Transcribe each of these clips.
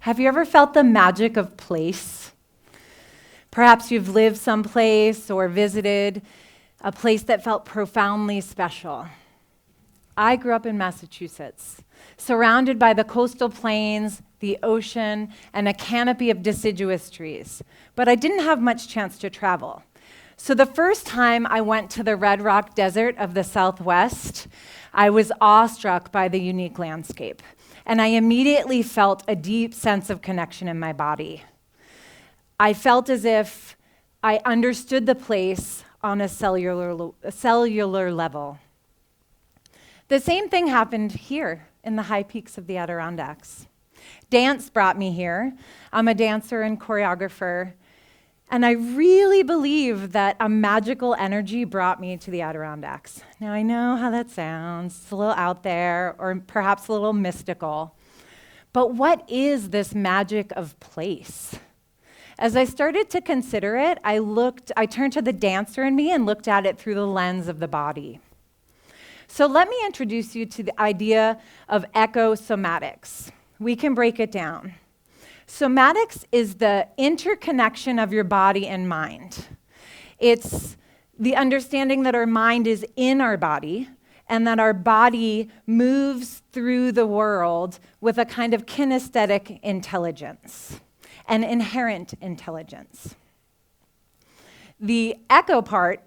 Have you ever felt the magic of place? Perhaps you've lived someplace or visited a place that felt profoundly special. I grew up in Massachusetts, surrounded by the coastal plains, the ocean, and a canopy of deciduous trees. But I didn't have much chance to travel. So the first time I went to the Red Rock Desert of the Southwest, I was awestruck by the unique landscape. And I immediately felt a deep sense of connection in my body. I felt as if I understood the place on a cellular level. The same thing happened here in the high peaks of the Adirondacks. Dance brought me here. I'm a dancer and choreographer, and I really believe that a magical energy brought me to the Adirondacks. Now, I know how that sounds. It's a little out there, or perhaps a little mystical. But what is this magic of place? As I started to consider it, I turned to the dancer in me and looked at it through the lens of the body. So let me introduce you to the idea of echosomatics. We can break it down. Somatics is the interconnection of your body and mind. It's the understanding that our mind is in our body and that our body moves through the world with a kind of kinesthetic intelligence, an inherent intelligence. The echo part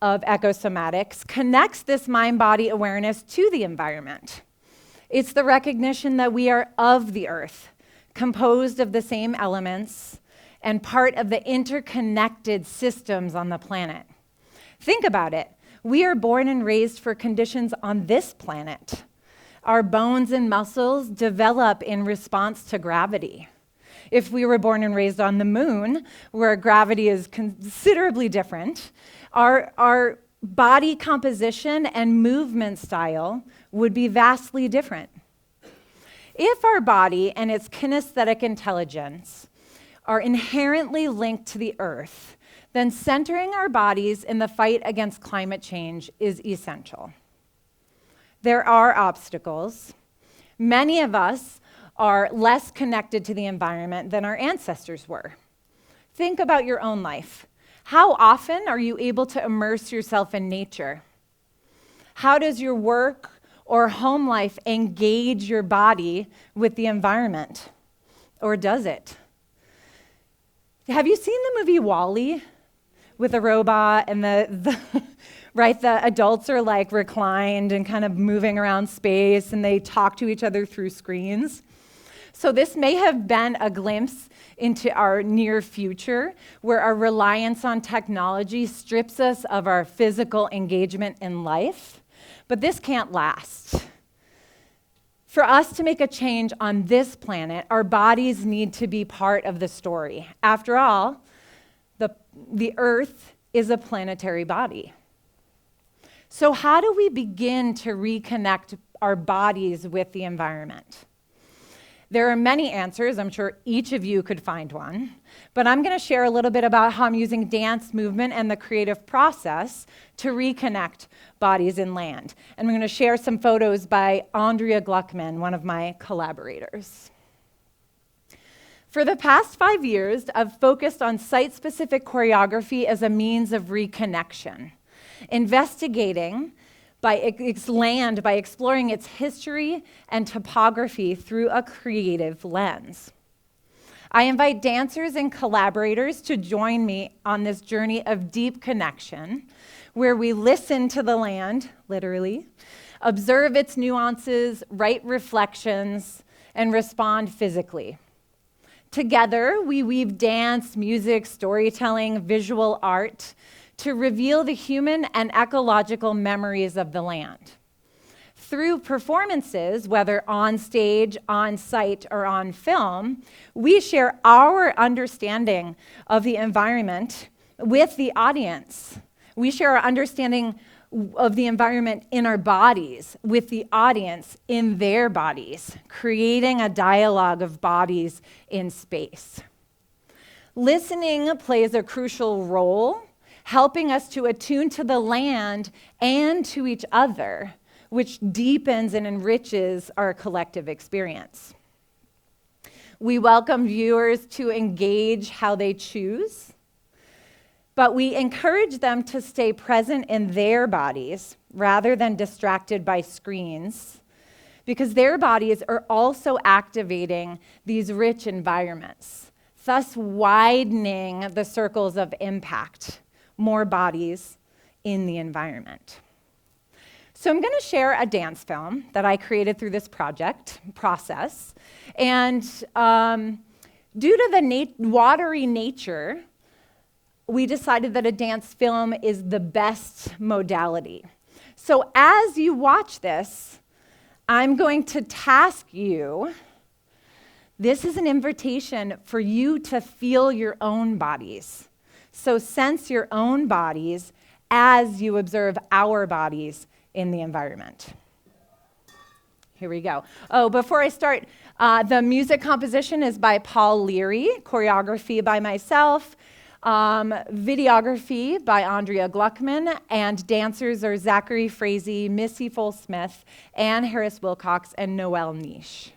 of echosomatics connects this mind-body awareness to the environment. It's the recognition that we are of the earth, composed of the same elements, and part of the interconnected systems on the planet. Think about it. We are born and raised for conditions on this planet. Our bones and muscles develop in response to gravity. If we were born and raised on the moon, where gravity is considerably different, our body composition and movement style would be vastly different. If our body and its kinesthetic intelligence are inherently linked to the earth, then centering our bodies in the fight against climate change is essential. There are obstacles. Many of us are less connected to the environment than our ancestors were. Think about your own life. How often are you able to immerse yourself in nature? How does your work or home life engage your body with the environment? Or does it? Have you seen the movie WALL-E with a robot and the adults are like reclined and kind of moving around space and they talk to each other through screens? So this may have been a glimpse into our near future where our reliance on technology strips us of our physical engagement in life. But this can't last. For us to make a change on this planet, our bodies need to be part of the story. After all, the Earth is a planetary body. So how do we begin to reconnect our bodies with the environment? There are many answers. I'm sure each of you could find one. But I'm going to share a little bit about how I'm using dance movement and the creative process to reconnect bodies and land. And I'm going to share some photos by Andrea Gluckman, one of my collaborators. For the past 5 years, I've focused on site-specific choreography as a means of reconnection, investigating land by exploring its history and topography through a creative lens. I invite dancers and collaborators to join me on this journey of deep connection, where we listen to the land, literally, observe its nuances, write reflections, and respond physically. Together, we weave dance, music, storytelling, visual art to reveal the human and ecological memories of the land. Through performances, whether on stage, on site, or on film, we share our understanding of the environment with the audience. We share our understanding of the environment in our bodies with the audience in their bodies, creating a dialogue of bodies in space. Listening plays a crucial role, helping us to attune to the land and to each other, which deepens and enriches our collective experience. We welcome viewers to engage how they choose, but we encourage them to stay present in their bodies rather than distracted by screens, because their bodies are also activating these rich environments, thus widening the circles of impact, more bodies in the environment. So I'm going to share a dance film that I created through this process. And due to the watery nature, we decided that a dance film is the best modality. So as you watch this, I'm going to task you. This is an invitation for you to feel your own bodies. So sense your own bodies as you observe our bodies in the environment. Here we go. Oh, before I start, the music composition is by Paul Leary, choreography by myself, videography by Andrea Gluckman, and dancers are Zachary Frazee, Missy Full-Smith, Ann Harris-Wilcox, and Noelle Niche.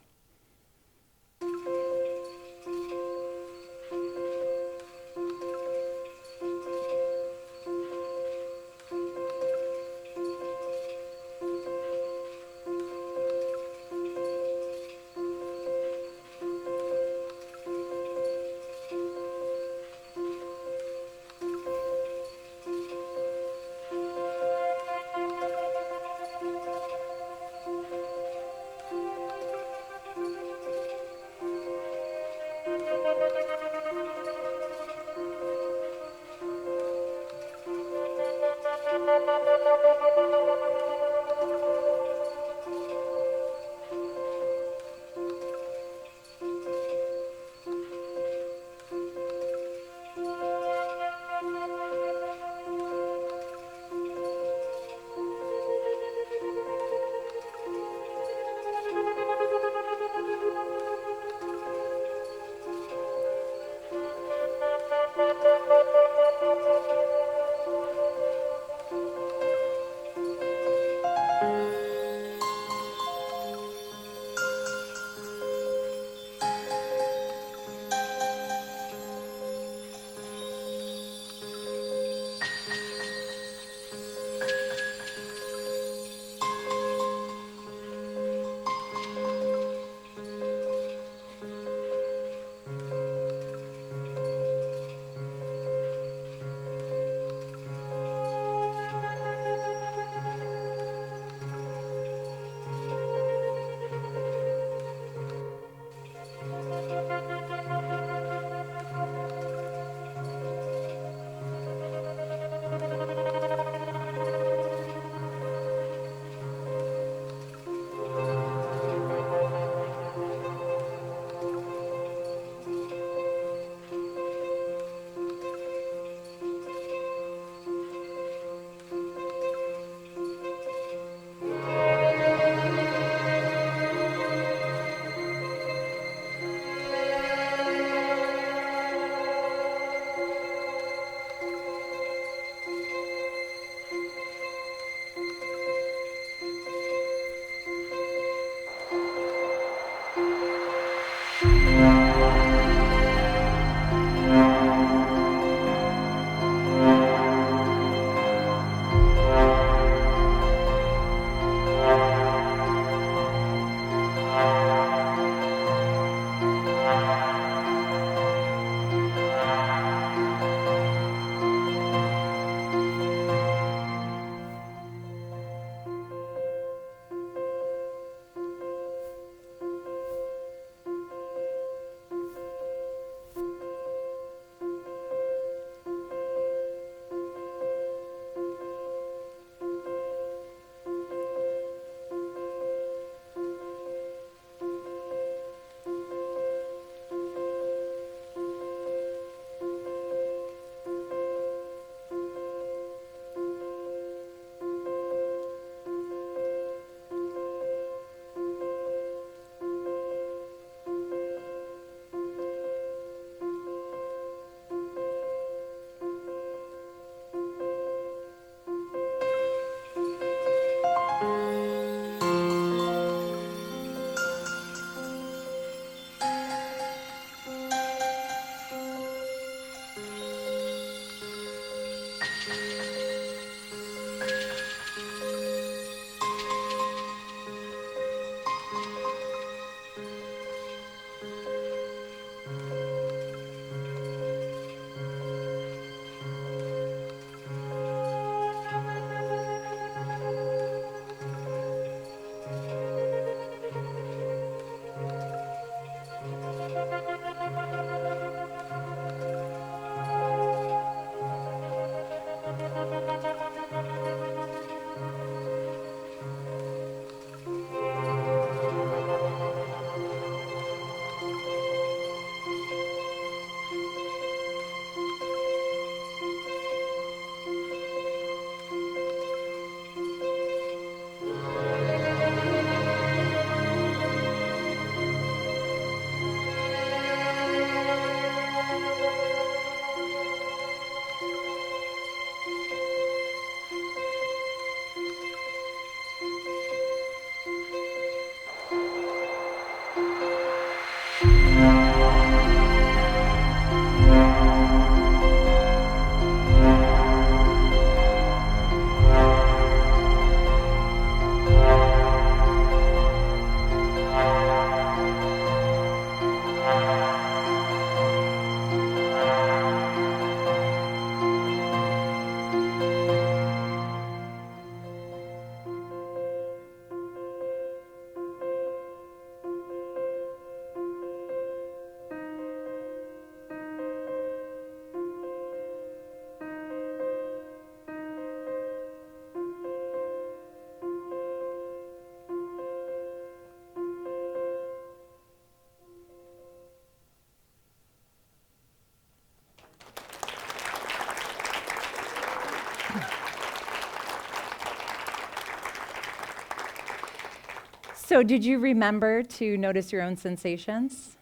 So did you remember to notice your own sensations?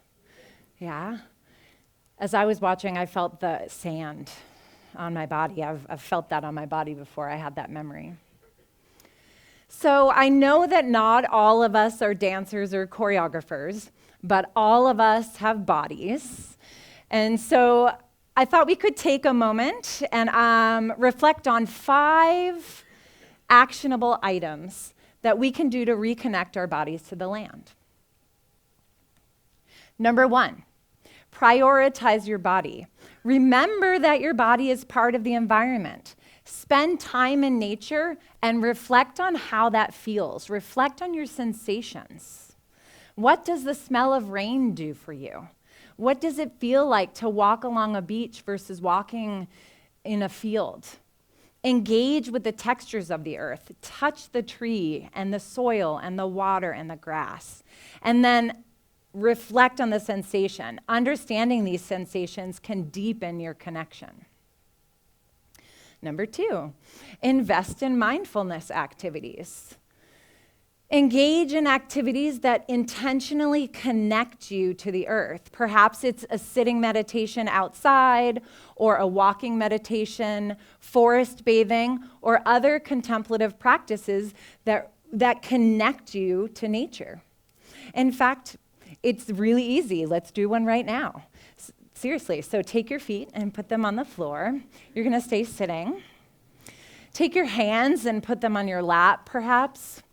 Yeah. As I was watching, I felt the sand on my body. I've felt that on my body before. I had that memory. So I know that not all of us are dancers or choreographers, but all of us have bodies. And so I thought we could take a moment and reflect on 5 actionable items that we can do to reconnect our bodies to the land. Number 1, prioritize your body. Remember that your body is part of the environment. Spend time in nature and reflect on how that feels. Reflect on your sensations. What does the smell of rain do for you? What does it feel like to walk along a beach versus walking in a field? Engage with the textures of the earth. Touch the tree and the soil and the water and the grass. And then reflect on the sensation. Understanding these sensations can deepen your connection. Number 2, invest in mindfulness activities. Engage in activities that intentionally connect you to the earth. Perhaps it's a sitting meditation outside, or a walking meditation, forest bathing, or other contemplative practices that connect you to nature. In fact, it's really easy. Let's do one right now. Seriously, so take your feet and put them on the floor. You're going to stay sitting. Take your hands and put them on your lap, perhaps.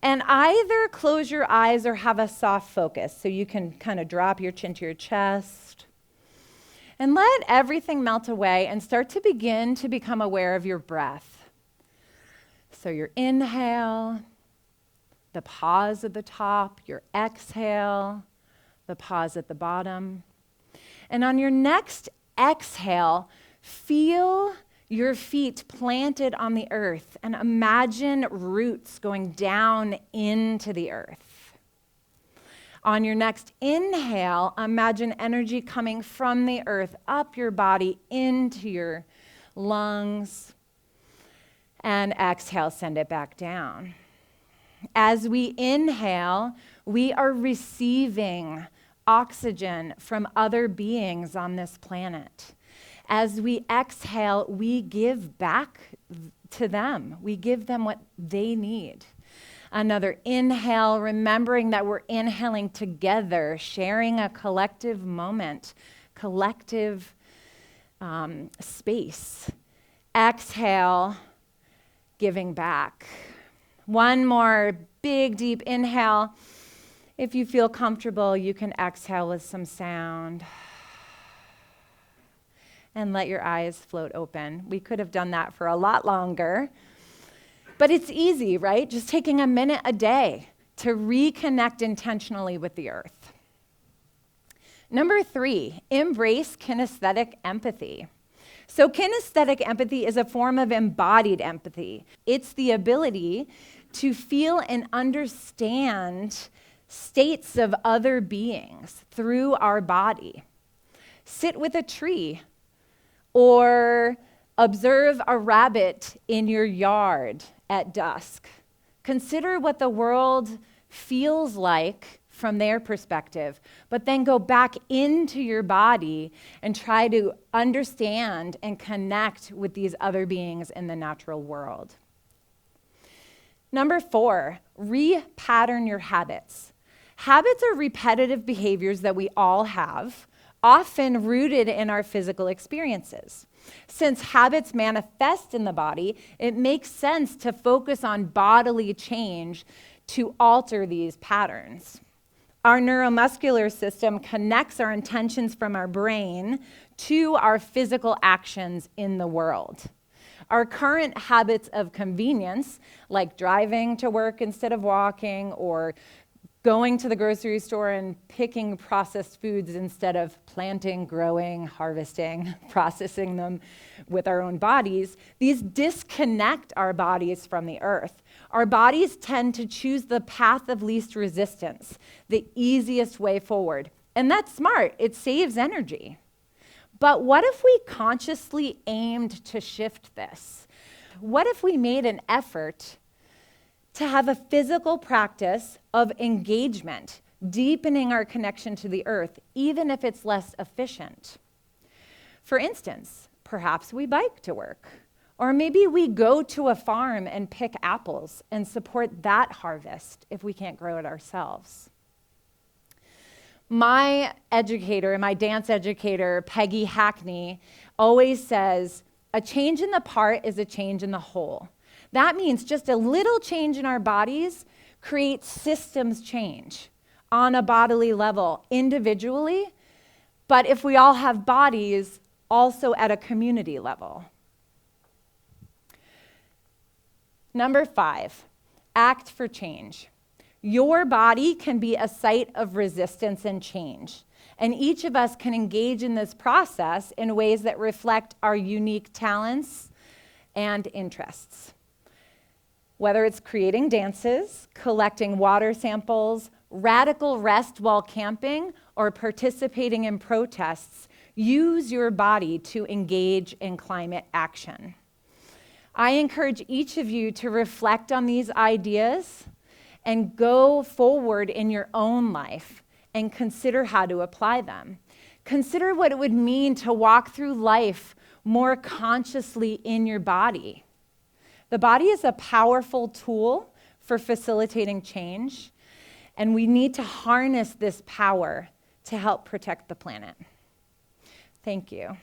And either close your eyes or have a soft focus, so you can kind of drop your chin to your chest. And let everything melt away and start to begin to become aware of your breath. So your inhale, the pause at the top, your exhale, the pause at the bottom. And on your next exhale, feel your feet planted on the earth and imagine roots going down into the earth. On your next inhale, imagine energy coming from the earth up your body into your lungs. And exhale, send it back down. As we inhale, we are receiving oxygen from other beings on this planet. As we exhale, we give back to them. We give them what they need. Another inhale, remembering that we're inhaling together, sharing a collective moment, collective space. Exhale, giving back. One more big, deep inhale. If you feel comfortable, you can exhale with some sound. And let your eyes float open. We could have done that for a lot longer. But it's easy, right? Just taking a minute a day to reconnect intentionally with the earth. Number 3, embrace kinesthetic empathy. So kinesthetic empathy is a form of embodied empathy. It's the ability to feel and understand states of other beings through our body. Sit with a tree or observe a rabbit in your yard at dusk. Consider what the world feels like from their perspective, but then go back into your body and try to understand and connect with these other beings in the natural world. Number 4, repattern your habits. Habits are repetitive behaviors that we all have, often rooted in our physical experiences. Since habits manifest in the body, it makes sense to focus on bodily change to alter these patterns. Our neuromuscular system connects our intentions from our brain to our physical actions in the world. Our current habits of convenience, like driving to work instead of walking, or going to the grocery store and picking processed foods instead of planting, growing, harvesting, processing them with our own bodies, these disconnect our bodies from the earth. Our bodies tend to choose the path of least resistance, the easiest way forward. And that's smart. It saves energy. But what if we consciously aimed to shift this? What if we made an effort to have a physical practice of engagement, deepening our connection to the earth, even if it's less efficient. For instance, perhaps we bike to work, or maybe we go to a farm and pick apples and support that harvest if we can't grow it ourselves. My educator, my dance educator, Peggy Hackney, always says, a change in the part is a change in the whole. That means just a little change in our bodies creates systems change on a bodily level, individually, but if we all have bodies, also at a community level. Number 5, act for change. Your body can be a site of resistance and change, and each of us can engage in this process in ways that reflect our unique talents and interests. Whether it's creating dances, collecting water samples, radical rest while camping, or participating in protests, use your body to engage in climate action. I encourage each of you to reflect on these ideas and go forward in your own life and consider how to apply them. Consider what it would mean to walk through life more consciously in your body. The body is a powerful tool for facilitating change, and we need to harness this power to help protect the planet. Thank you.